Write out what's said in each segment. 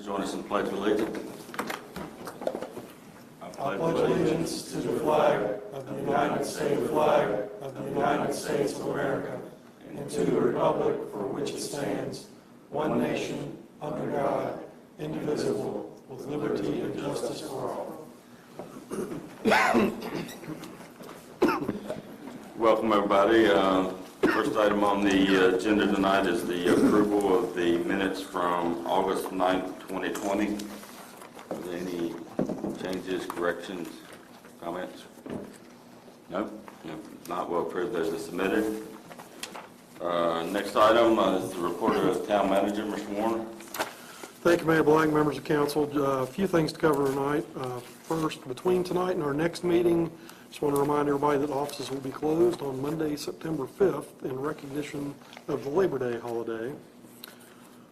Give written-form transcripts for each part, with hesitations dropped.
Join us in the Pledge of Allegiance. I pledge allegiance to the flag of the United States of the United States of America and to the republic for which it stands, one nation, under God, indivisible, with liberty and justice for all. Welcome, everybody. First item on the agenda tonight is the approval of the minutes from August 9th, 2020. Are there any changes, corrections, comments? No? If not, we'll approve those as submitted. Next item is the report of the town manager, Mr. Warner. Thank you, Mayor Blank, members of council. A few things to cover tonight. First, between tonight and our next meeting, just want to remind everybody that offices will be closed on Monday, September 5th in recognition of the Labor Day holiday.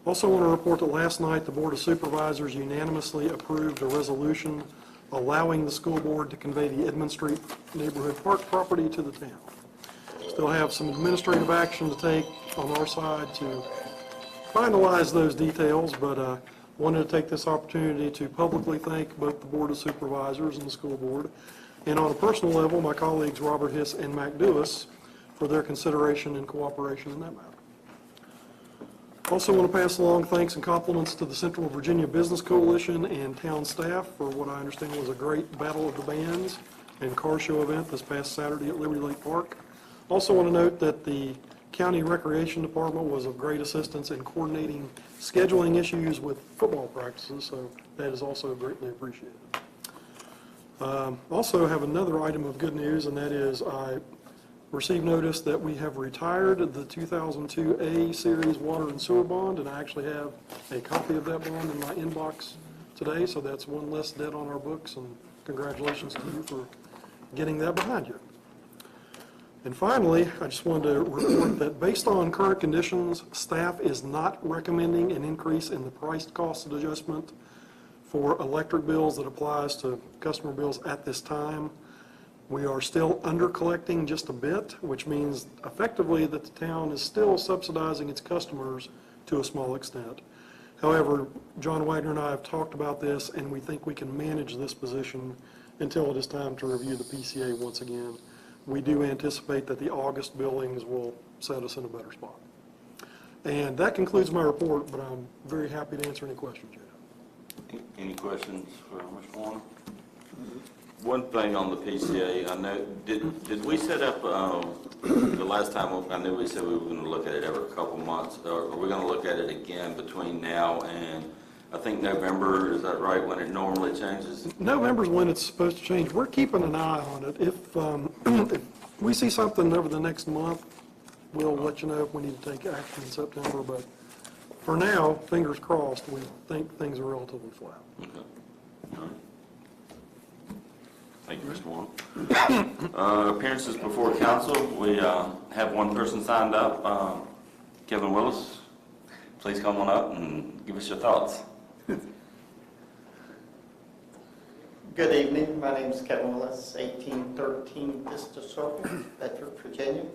Also want to report that last night the Board of Supervisors unanimously approved a resolution allowing the school board to convey the Edmund Street neighborhood park property to the town. Still have some administrative action to take on our side to finalize those details, but wanted to take this opportunity to publicly thank both the Board of Supervisors and the school board, and on a personal level, my colleagues Robert Hiss and Mac Dewis for their consideration and cooperation in that matter. Also want to pass along thanks and compliments to the Central Virginia Business Coalition and town staff for what I understand was a great Battle of the Bands and car show event this past Saturday at Liberty Lake Park. Also want to note that the County Recreation Department was of great assistance in coordinating scheduling issues with football practices, so that is also greatly appreciated. Also have another item of good news, and that is I received notice that we have retired the 2002 A Series Water and Sewer Bond, and I actually have a copy of that bond in my inbox today, so that's one less debt on our books, and congratulations to you for getting that behind you. And finally, I just wanted to report that based on current conditions, staff is not recommending an increase in the price cost adjustment for electric bills that applies to customer bills at this time. We are still under collecting just a bit, which means effectively that the town is still subsidizing its customers to a small extent. However, John Wagner and I have talked about this, and we think we can manage this position until it is time to review the PCA once again. We do anticipate that the August billings will set us in a better spot. And that concludes my report, but I'm very happy to answer any questions you have. Any questions for Mr. Warner? One thing on the PCA, I know, did we set up, the last time, I knew we said we were going to look at it every couple months, or are we going to look at it again between now and, I think November, is that right, when it normally changes? November's when it's supposed to change. We're keeping an eye on it. If we see something over the next month, we'll let you know if we need to take action in September, but for now, fingers crossed, we think things are relatively flat. Okay. All right. Thank you, Mr. Warren. Appearances before council, we have one person signed up, Kevin Willis. Please come on up and give us your thoughts. Good evening. My name is Kevin Willis, 1813 Vista Circle, Bedford, Virginia.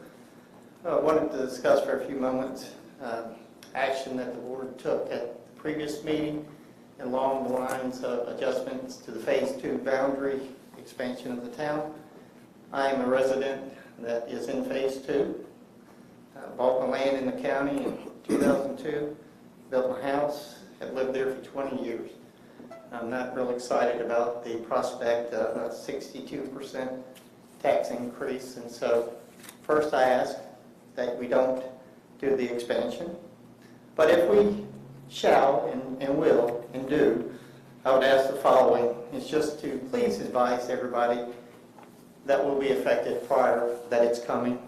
I wanted to discuss for a few moments action that the board took at the previous meeting along the lines of adjustments to the Phase 2 boundary expansion of the town. I am a resident that is in Phase 2. Bought my land in the county in 2002, built my house, have lived there for 20 years. I'm not real excited about the prospect of a 62% tax increase, and so first I ask that we don't do the expansion. But if we shall and will and do, I would ask the following. It's just to please advise everybody that will be affected prior that it's coming.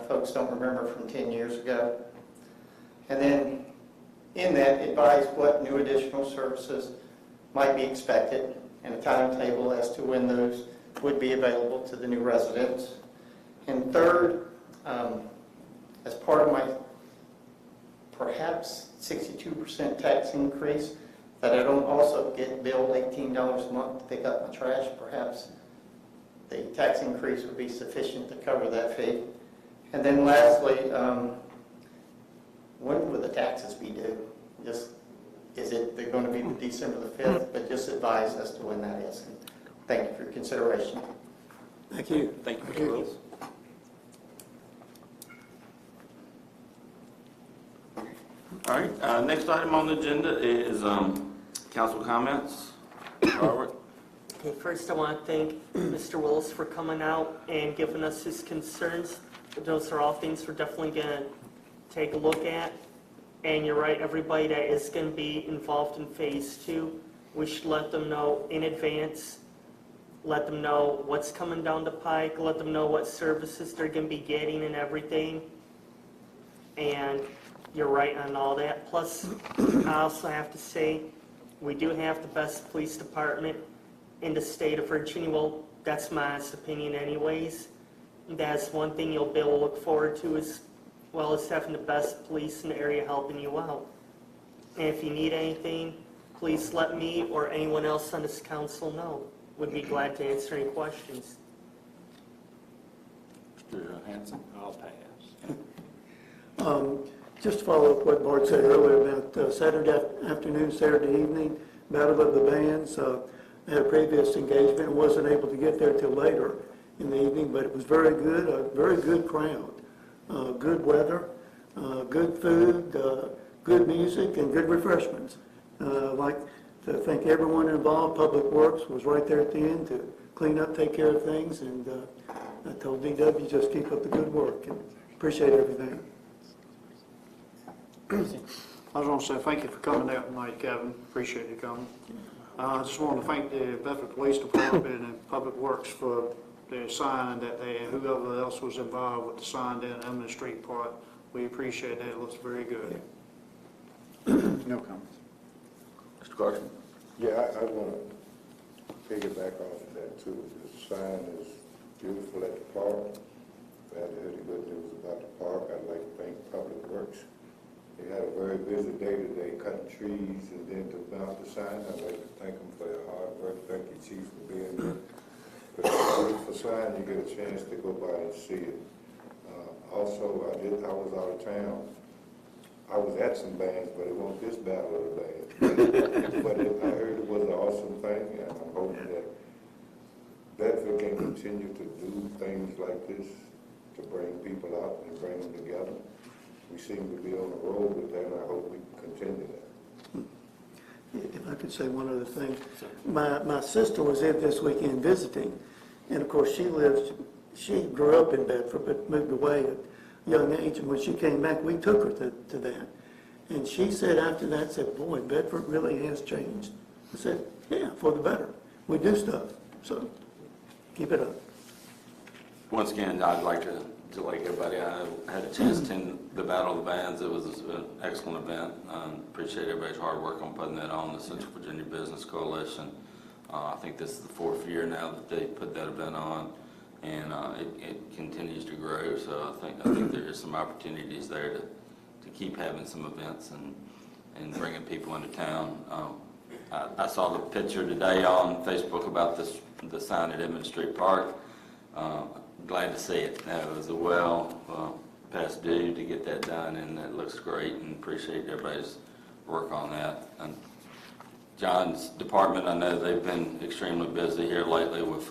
Folks don't remember from 10 years ago. And then in that, advise what new additional services might be expected and a timetable as to when those would be available to the new residents. And third, as part of my perhaps 62% tax increase, that I don't also get billed $18 a month to pick up my trash. Perhaps the tax increase would be sufficient to cover that fee. And then lastly, when would the taxes be due? Just is it going to be the December the 5th? But just advise as to when that is. And thank you for your consideration. Thank you. Thank you, Mr. Wills. All right, next item on the agenda is council comments. Robert? Okay, first I want to thank Mr. Willis for coming out and giving us his concerns. Those are all things we're definitely going to take a look at. And you're right, everybody that is going to be involved in phase 2, we should let them know in advance, let them know what's coming down the pike, let them know what services they're going to be getting and everything. And you're right on all that. Plus, I also have to say, we do have the best police department in the state of Virginia. Well, that's my honest opinion anyways. That's one thing you'll be able to look forward to as well as having the best police in the area helping you out. And if you need anything, please let me or anyone else on this council know. Would be glad to answer any questions. Mr. Hanson? I'll pass. Just to follow up what Bart said earlier about Saturday afternoon, Saturday evening, Battle of the Bands. I had a previous engagement, wasn't able to get there till later in the evening, but it was very good, a very good crowd. Good weather, good food, good music, and good refreshments. I'd like to thank everyone involved. Public Works was right there at the end to clean up, take care of things, and I told DW just keep up the good work, and appreciate everything. I was going to say thank you for coming out tonight, Kevin. Appreciate you coming. I just want to thank the Bedford Police Department and Public Works for the sign that they, whoever else was involved with the sign down at Emily Street part. We appreciate that. It looks very good. No comments. Mr. Carson? Yeah, I want to piggyback off of that too. The sign is beautiful at the park. I had heard the good news about the park. I'd like to thank Public Works. They had a very busy day today, cutting trees and then to mount the sign. I'd like to thank them for their hard work. Thank you, Chief, for being there. But it's a beautiful sign. You get a chance to go by and see it. Also, I was out of town. I was at some bands, but it wasn't this Battle of the Bands. But I heard it was an awesome thing, and I'm hoping that Bedford can continue to do things like this to bring people out and bring them together. We seem to be on the road with that, and I hope we can continue that. If I could say one other thing. My sister was in this weekend visiting, and of course she grew up in Bedford but moved away at a young age, and when she came back we took her to that. And she said after that, said, boy, Bedford really has changed. I said, yeah, for the better. We do stuff, so keep it up. Once again, I'd like to like everybody, I had a chance to attend the Battle of the Bands. It was an excellent event. Appreciate everybody's hard work on putting that on, the Central Virginia Business Coalition. I think this is the 4th year now that they put that event on, and it continues to grow. So I think there is some opportunities there to keep having some events and bringing people into town. I saw the picture today on Facebook about the sign at Edmund Street Park. Glad to see it. It was well past due to get that done, and it looks great, and appreciate everybody's work on that. And John's department, I know they've been extremely busy here lately with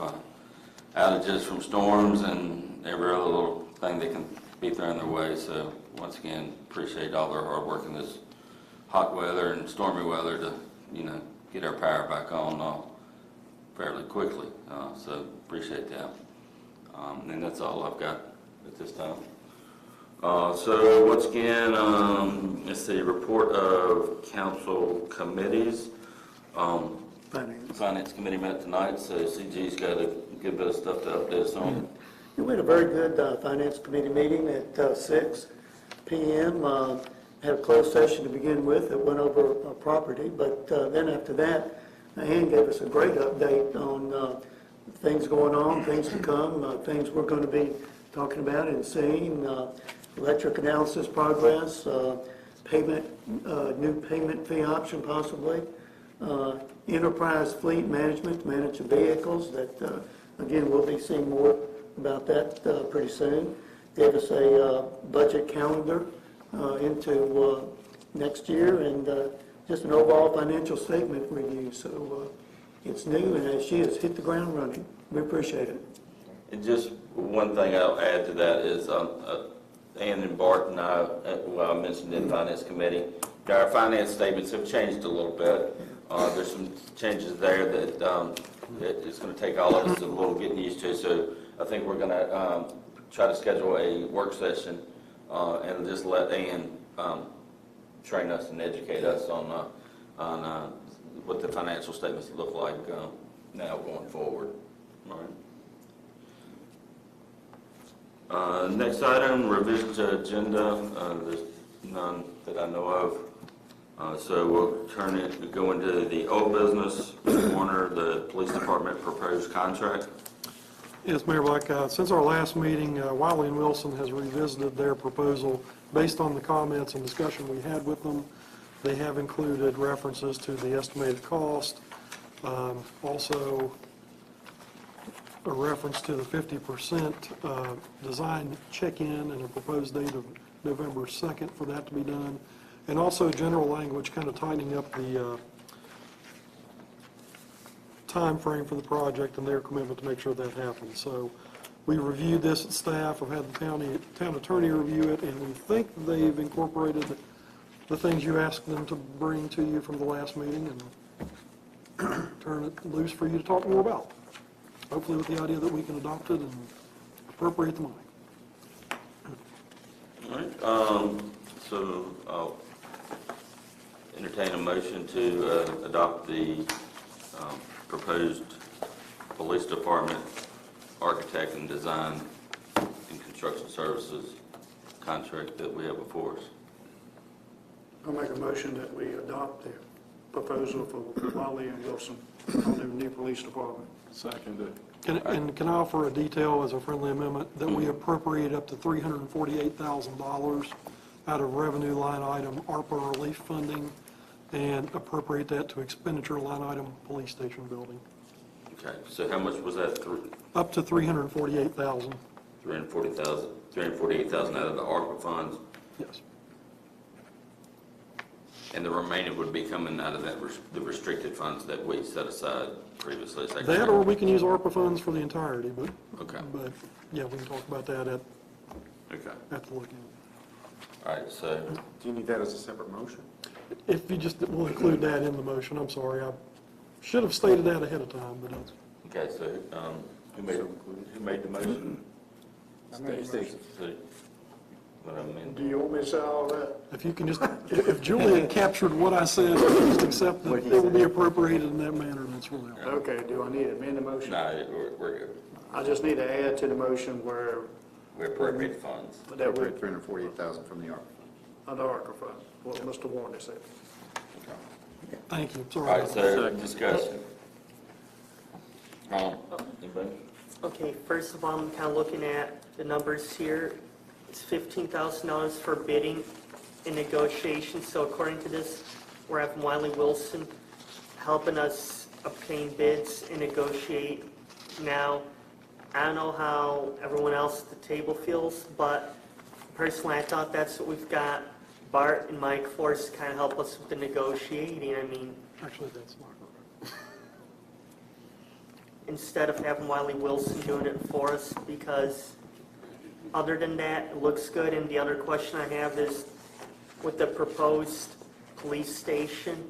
outages from storms and every other little thing that can be thrown their way. So once again, appreciate all their hard work in this hot weather and stormy weather to, get our power back on fairly quickly. So appreciate that. And that's all I've got at this time. So once again, let's see, report of council committees. Finance Committee met tonight, so CG's got a good bit of stuff to update us on. We had a very good Finance Committee meeting at 6 p.m. Had a closed session to begin with that went over property, but then after that, Ann gave us a great update on things going on, things to come, things we're going to be talking about and seeing, electric analysis progress, payment, new payment fee option possibly, enterprise fleet management to manage the vehicles that, again, we'll be seeing more about that pretty soon. Gave us a budget calendar into next year, and just an overall financial statement review. So it's new, and she has hit the ground running. We appreciate it. And just one thing I'll add to that is, Ann and Bart and I, I mentioned in Finance Committee, our finance statements have changed a little bit. There's some changes there that it's going to take all of us a little getting used to. So I think we're going to try to schedule a work session and just let Ann train us and educate us on what the financial statements look like now going forward. All right. Next item, revision to agenda. There's none that I know of. So we'll go into the old business. Warner, the police department proposed contract. Yes, Mayor Black, since our last meeting, Wiley and Wilson has revisited their proposal based on the comments and discussion we had with them. They have included references to the estimated cost, also a reference to the 50% design check-in and a proposed date of November 2nd for that to be done, and also general language kind of tightening up the time frame for the project and their commitment to make sure that happens. So we reviewed this at staff, I've had the town attorney review it, and we think they've incorporated the things you asked them to bring to you from the last meeting and turn it loose for you to talk more about. Hopefully with the idea that we can adopt it and appropriate the money. All right. So I'll entertain a motion to adopt the proposed police department architect and design and construction services contract that we have before us. I'll make a motion that we adopt the proposal for Wiley and Wilson on the new police department. Seconded. Can I offer a detail as a friendly amendment that we appropriate up to $348,000 out of revenue line item ARPA relief funding and appropriate that to expenditure line item police station building? Okay, so how much was that? Up to $348,000. 348,000 out of the ARPA funds, Yes. and the remaining would be coming out of the restricted funds that we set aside previously. Is that That, correct? or we can use ARPA funds for the entirety, but, Okay. yeah, we can talk about that at Okay. the look. All right. So Do you need that as a separate motion? If you just will include that in the motion, I'm sorry, I should have stated that ahead of time, but it's. okay. So who made the motion? Stacy. So, what I mean. Do you want me to say all that? If you can just, if Julian captured what I said, just accept that it will be appropriated in that manner, that's really all. Okay, do I need to amend the motion? No, we're good. I just need to add to the motion where We appropriate funds. that we're Appropriate $348,000 from the ARPA. under ARPA fund, what Mr. Warner said. Thank you, All sorry. right. about that. So discussion. Anybody? Okay, first of all, I'm kind of looking at the numbers here. It's $15,000 for bidding and negotiations. So according to this, we're having Wiley Wilson helping us obtain bids and negotiate. Now, I don't know how everyone else at the table feels, but personally, I thought that's what we've got Bart and Mike for us to kind of help us with the negotiating. I mean, Actually, that's not correct. instead of having Wiley Wilson doing it for us, because other than that, it looks good. And the other question I have is, with the proposed police station,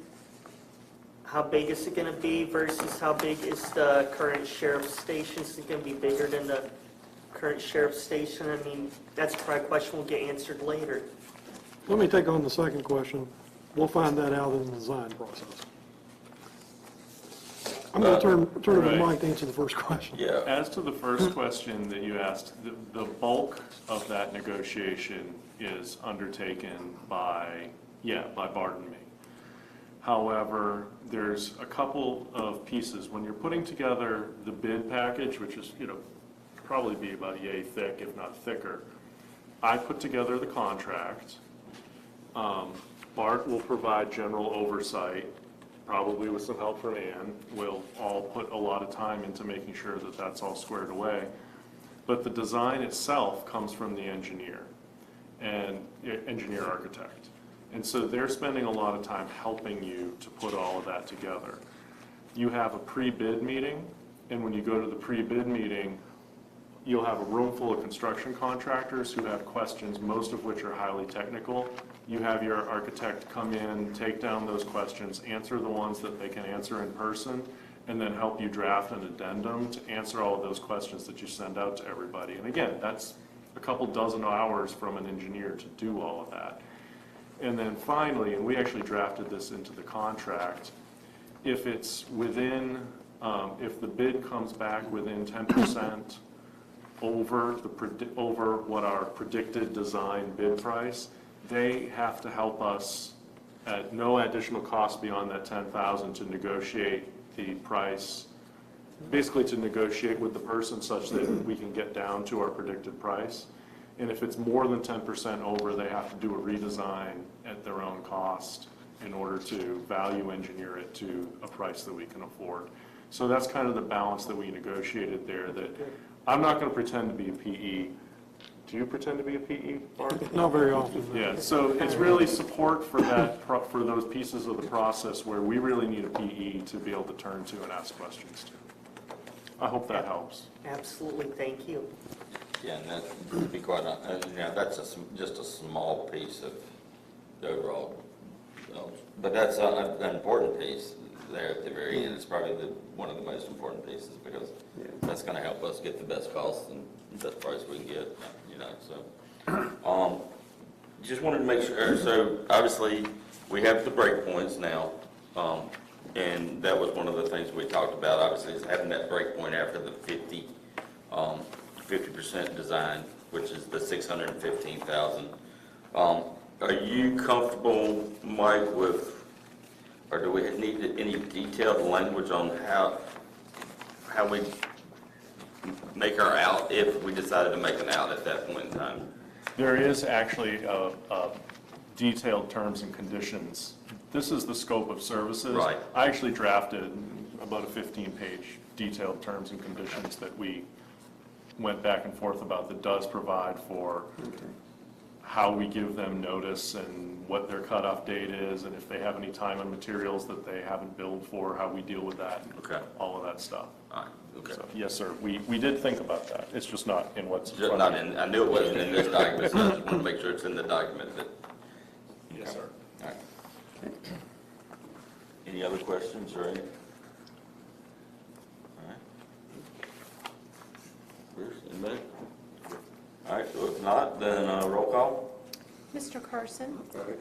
how big is it going to be versus how big is the current sheriff's station? Is it going to be bigger than the current sheriff's station? I mean, that's probably a question we'll get answered later. Let me take on the second question. We'll find that out in the design process. I'm going to turn it over to Mike to answer the first question. Yeah. As to the first question that you asked, the bulk of that negotiation is undertaken by Bart and me. However, there's a couple of pieces. When you're putting together the bid package, which is, probably be about yay thick, if not thicker, I put together the contract. Bart will provide general oversight, probably with some help from Ann. We'll all put a lot of time into making sure that that's all squared away. But the design itself comes from the engineer and engineer architect. And so they're spending a lot of time helping you to put all of that together. You have a pre-bid meeting, and when you go to the pre-bid meeting, you'll have a room full of construction contractors who have questions, most of which are highly technical. You have your architect come in, take down those questions, answer the ones that they can answer in person, and then help you draft an addendum to answer all of those questions that you send out to everybody. And again, that's a couple dozen hours from an engineer to do all of that. And then finally, and we actually drafted this into the contract, if it's within, if the bid comes back within 10% over what our predicted design bid price, they have to help us at no additional cost beyond that 10,000 to negotiate the price, basically to negotiate with the person such that we can get down to our predicted price. And if it's more than 10% over, they have to do a redesign at their own cost in order to value engineer it to a price that we can afford. So that's kind of the balance that we negotiated there, that I'm not going to pretend to be a PE. Do you pretend to be a PE, Bart? Not very often. no. Yeah, so it's really support for that, for those pieces of the process where we really need a PE to be able to turn to and ask questions to. I hope that helps. Absolutely, thank you. Yeah, and that, to be quite honest, that's just a small piece of the overall, but that's an important piece there at the very end. It's probably one of the most important pieces, because that's gonna help us get the best cost and best price we can get, so. Just wanted to make sure, so obviously, we have the breakpoints now, and that was one of the things we talked about, obviously, is having that breakpoint after the 50% design, which is the 615,000. Are you comfortable, Mike, with, or do we need any detailed language on how we make our out if we decided to make an out at that point in time? There is actually a detailed terms and conditions. This is the scope of services. Right. I actually drafted about a 15-page detailed terms and conditions that we went back and forth about, that does provide for how we give them notice and what their cutoff date is, and if they have any time and materials that they haven't billed for, how we deal with that. Okay. All of that stuff. All right, okay. So, yes, sir, we did think about that. It's just not in what's in Just front not of you. in, I knew it wasn't in this document, so I just want to make sure it's in the document that. Yes, sir. All right. Any other questions or any? All right. Bruce, anybody? All right, so if not, then roll call. Mr. Carson? Aye.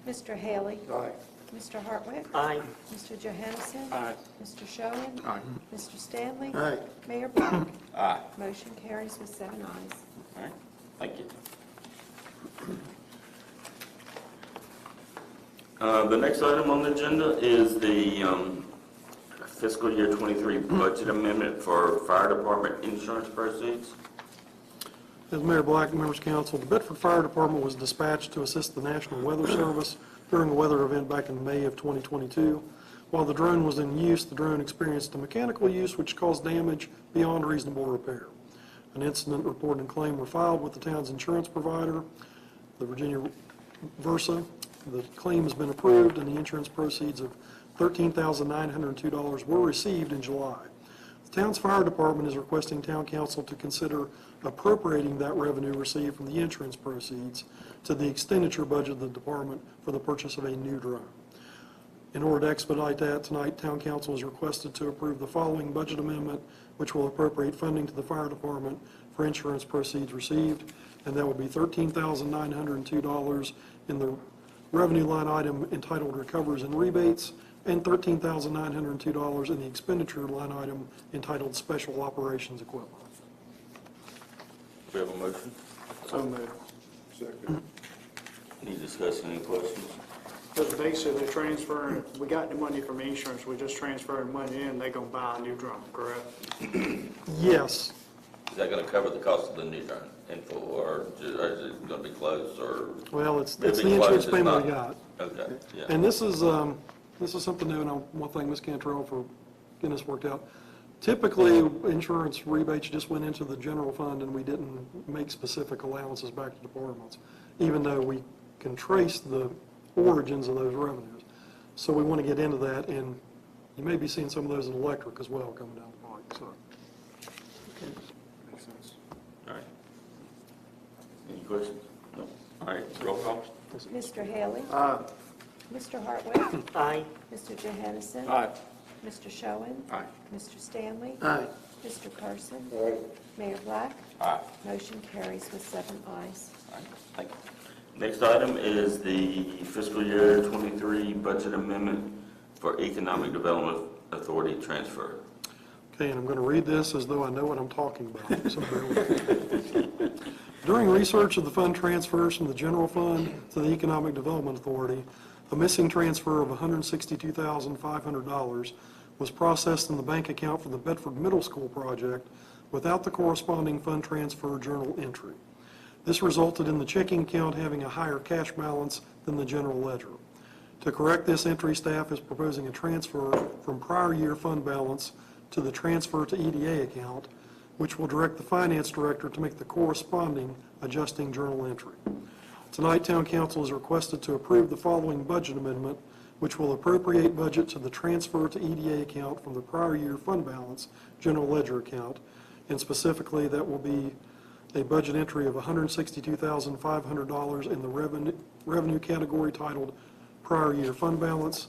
Mr. Haley? Aye. Mr. Hartwick? Aye. Mr. Johansson? Aye. Mr. Showen? Aye. Mr. Stanley? Aye. Mayor Black? Aye. Motion carries with 7 ayes. All right, thank you. The next item on the agenda is the fiscal year 23 budget amendment for fire department insurance proceeds. As Mayor Black and members of council, the Bedford Fire Department was dispatched to assist the National Weather Service during a weather event back in May of 2022. While the drone was in use, the drone experienced a mechanical use which caused damage beyond reasonable repair. An incident report and claim were filed with the town's insurance provider, the Virginia Versa. The claim has been approved, and the insurance proceeds of $13,902 were received in July. The town's fire department is requesting town council to consider appropriating that revenue received from the insurance proceeds to the expenditure budget of the department for the purchase of a new drone. In order to expedite that, tonight, town council is requested to approve the following budget amendment, which will appropriate funding to the fire department for insurance proceeds received, and that would be $13,902 in the revenue line item entitled Recoveries and Rebates, and $13,902 in the expenditure line item entitled Special Operations Equipment. Do we have a motion? So moved. Second. Any discussion, any questions? Because basically transferring, we got the money from insurance, we're just transferring money in, they're gonna buy a new drone, correct? Yes, Is that going to cover the cost of the new drone in full, or is it going to be closed, or? well, it's It'd the be insurance closed, it's payment we not- got. Okay, yeah. And this is something new, and I want to thank Ms. Cantrell for getting this worked out. Typically, insurance rebates just went into the general fund, and we didn't make specific allowances back to departments, even though we can trace the origins of those revenues. So we want to get into that, and you may be seeing some of those in electric as well coming down the pike, so. Makes sense. All right. Any questions? No. All right, roll call. Mr. Haley? Aye. Mr. Hartwick? Aye. Mr. Johansson? Aye. Mr. Schoen? Aye. Mr. Stanley? Aye. Mr. Carson? All right, Mayor Black? Aye. Motion carries with 7 ayes. All right, thank you. Next item is the fiscal year '23 budget amendment for Economic Development Authority transfer. Okay, and I'm going to read this as though I know what I'm talking about, so bear with me. During research of the fund transfers from the general fund to the Economic Development Authority, a missing transfer of $162,500 was processed in the bank account for the Bedford Middle School project without the corresponding fund transfer journal entry. This resulted in the checking account having a higher cash balance than the general ledger. To correct this entry, staff is proposing a transfer from prior year fund balance to the transfer to EDA account, which will direct the finance director to make the corresponding adjusting journal entry. Tonight, Town Council is requested to approve the following budget amendment, which will appropriate budget to the transfer to EDA account from the prior year fund balance general ledger account, and specifically that will be a budget entry of $162,500 in the revenue category titled prior year fund balance,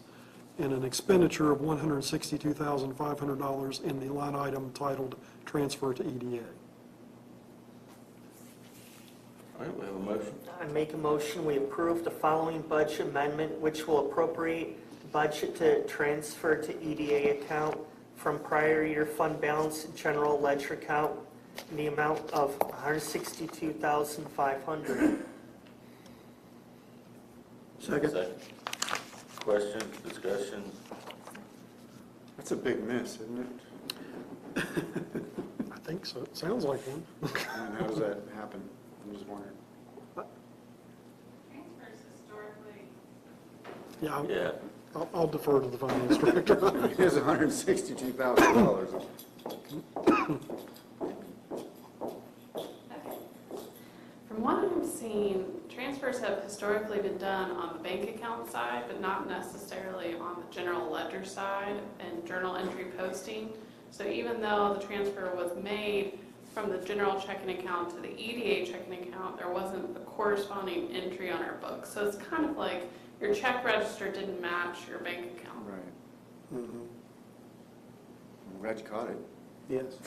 and an expenditure of $162,500 in the line item titled transfer to EDA. All right, we have a motion. I make a motion, we approve the following budget amendment, which will appropriate budget to transfer to EDA account from prior year fund balance general ledger account in the amount of $162,500. Second. Questions, discussion? That's a big miss, isn't it? I think so. It sounds like one. I mean, how does that happen? I'm just wondering. Transfers historically, Yeah, Yeah. I'll defer to the finance director. Here's $162,000. from what I'm seeing, transfers have historically been done on the bank account side, but not necessarily on the general ledger side and journal entry posting. So even though the transfer was made from the general checking account to the EDA checking account, there wasn't a corresponding entry on our books. So it's kind of like your check register didn't match your bank account. Right. Mhm. I'm glad you caught it. Yes.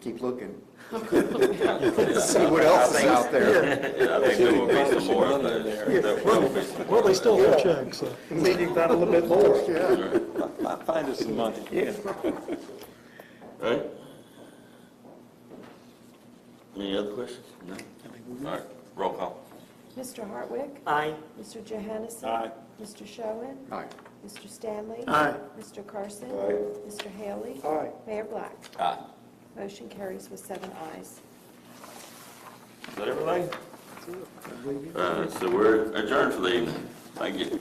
Keep looking. See what else is out there. Yeah, I think there will be some more of those. There will be some Well, more. they still have checks, so. Maybe you got a little bit more. Yeah. find us some money. Yeah. All right? Any other questions? No? All right, roll call. Mr. Hartwick? Aye. Mr. Johansson? Aye. Mr. Schoen? Aye. Mr. Stanley? Aye. Mr. Carson? Aye. Mr. Haley? Aye. Mayor Black? Aye. Motion carries with 7 ayes. Is that everything? So we're adjourned for the evening. Thank you.